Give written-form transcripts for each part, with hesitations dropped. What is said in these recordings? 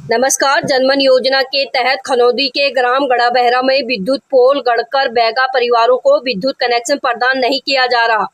नमस्कार। जनमन योजना के तहत खनौदी के ग्राम गड़ाबहरा में विद्युत पोल गड़कर बैगा परिवारों को विद्युत कनेक्शन प्रदान नहीं किया जा रहा।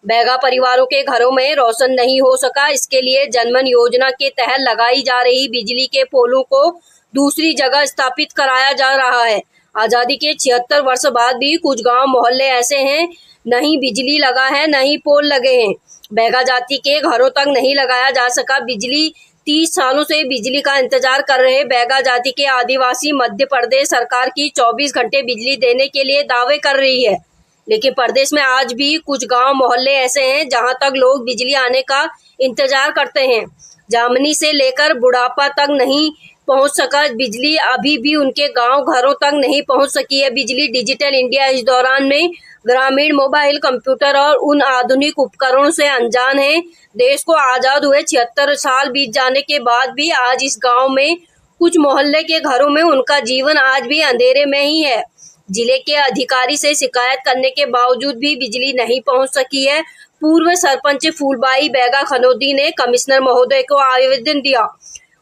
बैगा परिवारों के घरों में रोशन नहीं हो सका। इसके लिए जनमन योजना के तहत लगाई जा रही बिजली के पोलों को दूसरी जगह स्थापित कराया जा रहा है। आजादी के 76 वर्ष बाद भी कुछ गांव मोहल्ले ऐसे हैं, नहीं बिजली लगा है, नहीं पोल लगे हैं। बैगा जाति के घरों तक नहीं लगाया जा सका बिजली। 30 सालों से बिजली का इंतजार कर रहे बैगा जाति के आदिवासी मध्य प्रदेश सरकार की 24 घंटे बिजली देने के लिए दावे कर रही है, लेकिन प्रदेश में आज भी कुछ गांव मोहल्ले ऐसे हैं जहां तक लोग बिजली आने का इंतजार करते हैं। जामनी से लेकर बुढ़ापा तक नहीं पहुंच सका बिजली, अभी भी उनके गांव घरों तक नहीं पहुंच सकी है बिजली। डिजिटल इंडिया इस दौरान में ग्रामीण मोबाइल, कंप्यूटर और उन आधुनिक उपकरणों से अनजान है। देश को आजाद हुए 76 साल बीत जाने के बाद भी आज इस गांव में कुछ मोहल्ले के घरों में उनका जीवन आज भी अंधेरे में ही है। जिले के अधिकारी से शिकायत करने के बावजूद भी बिजली नहीं पहुंच सकी है। पूर्व सरपंच फूलबाई बैगा खनौदी ने कमिश्नर महोदय को आवेदन दिया।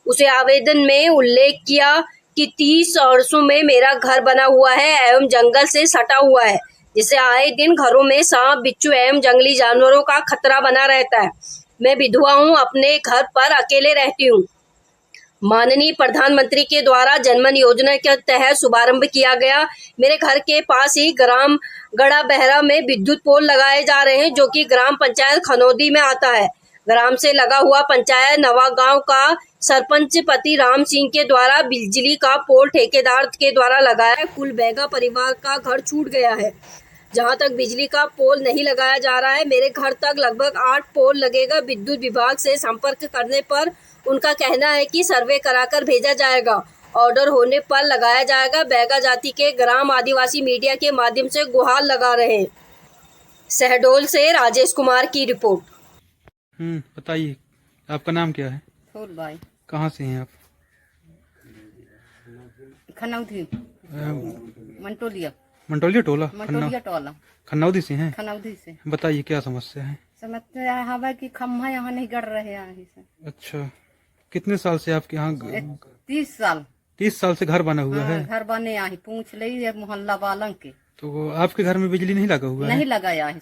उसे आवेदन में उल्लेख किया कि 30 वर्षों में मेरा घर बना हुआ है एवं जंगल से सटा हुआ है, जिससे आए दिन घरों में सांप, बिच्छू एवं जंगली जानवरों का खतरा बना रहता है। मैं विधवा हूँ, अपने घर पर अकेले रहती हूँ। माननीय प्रधानमंत्री के द्वारा जनमन योजना के तहत शुभारंभ किया गया मेरे घर के पास ही ग्राम गड़ाबहरा में विद्युत पोल लगाए जा रहे हैं, जो कि ग्राम पंचायत खनौदी में आता है। ग्राम से लगा हुआ पंचायत नवा गांव का सरपंच पति राम सिंह के द्वारा बिजली का पोल ठेकेदार के द्वारा लगाया। कुल बैगा परिवार का घर छूट गया है। जहां तक बिजली का पोल नहीं लगाया जा रहा है, मेरे घर तक लगभग 8 पोल लगेगा। विद्युत विभाग से संपर्क करने पर उनका कहना है कि सर्वे कराकर भेजा जाएगा, ऑर्डर होने पर लगाया जाएगा। बैगा जाति के ग्राम आदिवासी मीडिया के माध्यम से गुहार लगा रहे हैं। शहडोल से राजेश कुमार की रिपोर्ट। बताइए, आपका नाम क्या है? फूलबाई। कहाँ से हैं आप? खनौदी, मंटोलिया। मंटोलिया टोला? मंटोलिया टोला। खनौदी से हैं? खनौदी से। बताइए क्या समस्या है? समस्या हवा की खम्भा यहाँ नहीं गड़ रहे हैं। अच्छा, कितने साल से आपके यहाँ? 30 साल। 30 साल से घर बना हुआ है? घर बने यहाँ पूछ ली मोहल्ला वालों के। तो आपके घर में बिजली नहीं लगा हुआ है? नहीं लगा यहाँ।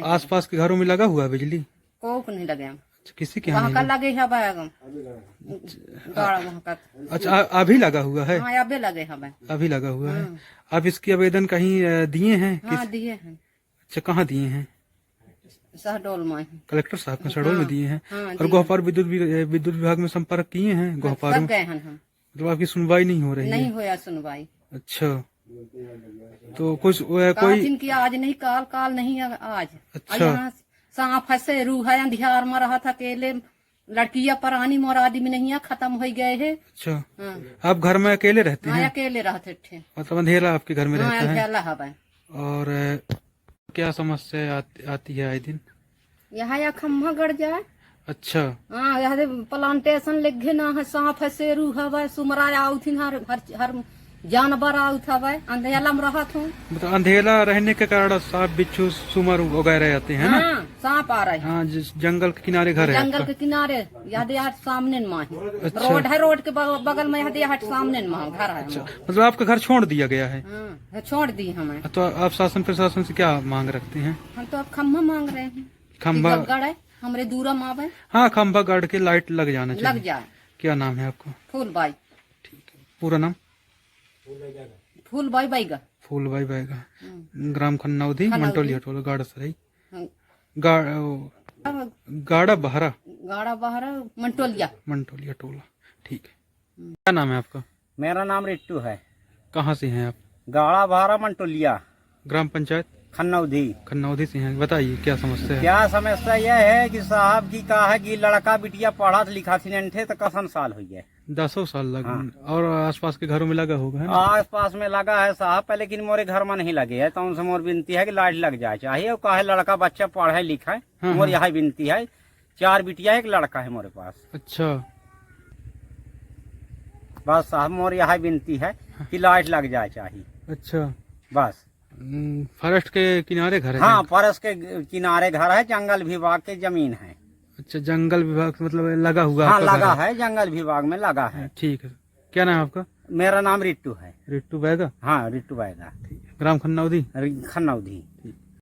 आस पास के घरों में लगा हुआ है बिजली? को नहीं लगे। अच्छा, किसी के यहाँ वहाँ का लगे है वहाँ का। अच्छा, अभी लगा हुआ है? हाँ, अभी लगे है। अभी लगा हुआ है। आप इसकी आवेदन कहीं दिए हैं? हाँ, दिए हैं। अच्छा, कहाँ दिए हैं? शहडोल में। कलेक्टर साहब के शहडोल में दिए हैं। हाँ, और गोहपार विद्युत विभाग में संपर्क किए हैं? गोहपार में गए हैं। तो आपकी सुनवाई नहीं हो रही है? नहीं हुआ सुनवाई। अच्छा, तो कुछ कोई जिनकी आज नहीं काल नहीं आज। अच्छा, सांप फंसे रूह है अंधियार में रहा था अकेले। लड़कियां परानी मोर आदमी नहीं है, खत्म हो गए है। अच्छा। हाँ। आप घर में अकेले रहते हैं? अकेले रहते थे। मतलब अंधेरा आपके घर में रहता है? है। और क्या समस्या आती है आए दिन? यहाँ या खम्भा गड़ जाए। अच्छा। हाँ, यहाँ प्लांटेशन लिखे ना है, सांप फंसे रूह है, सुमरा आउथिन हर जानवर आउत है। अंधेला में रहा था। मतलब अंधेरा रहने के कारण सांप, बिच्छू, सुमर वगैरह आते हैं ना? सांप आ रहा है। हाँ, जिस जंगल के किनारे घर है? जंगल के किनारे यहाँ सामने में है। अच्छा। रोड है, रोड के बगल में यहाँ सामने में घर है। अच्छा, मतलब आपका घर छोड़ दिया गया है? हाँ, छोड़ दी हमें। तो आप शासन प्रशासन से क्या मांग रखते हैं? हम तो अब खम्भा मांग रहे हैं। खम्भा गड़े हमरे दूरा मावे। हाँ, खम्भा गाड़ के लाइट लग जाना चाहिए। लग जाए। क्या नाम है आपका? फूलबाई। ठीक है, पूरा नाम? फूलबाई बैगा। फूलबाई बैगा, ग्राम खन्नौदी, मंटोलिया टोला, गाड़ा सराई, गाड़ा बहरा, मंटोलिया टोला। ठीक है। क्या नाम है आपका? मेरा नाम रिट्टू है। कहाँ से हैं आप? गाड़ा बहरा मंटोलिया, ग्राम पंचायत खन्नौदी से हैं। बताइए क्या समस्या है? क्या समस्या यह है कि साहब की कहा है कि लड़का बिटिया पढ़ा लिखा थी थे तो कसन साल हो गए। 10 साल लगा। हाँ। और आसपास के घरों में लगा होगा है ना? आस पास में लगा है साहब पे, लेकिन मोरे घर में नहीं लगे है। तो उनसे मोर विनती है कि लाइट लग जाए चाहिए। और कहा है लड़का बच्चा पढ़े लिखा है। हाँ, मोर हाँ। यही विनती है। 4 बिटिया है, 1 लड़का है मोरे पास। अच्छा। बस साहब मोर यही विनती है कि लाइट लग जाए चाहिए। अच्छा, बस। फॉरेस्ट के किनारे घर है? हाँ, फॉरेस्ट के किनारे घर है, जंगल विभाग के जमीन है। अच्छा, जंगल विभाग से मतलब लगा हुआ हाँ, आपका घर लगा है, जंगल विभाग में लगा है। ठीक है। क्या नाम है आपका? मेरा नाम रिट्टू है। रिट्टू बैगा, हाँ, रिट्टू बैगा, ग्राम खन्नौदी। खन्नौदी। ठीक।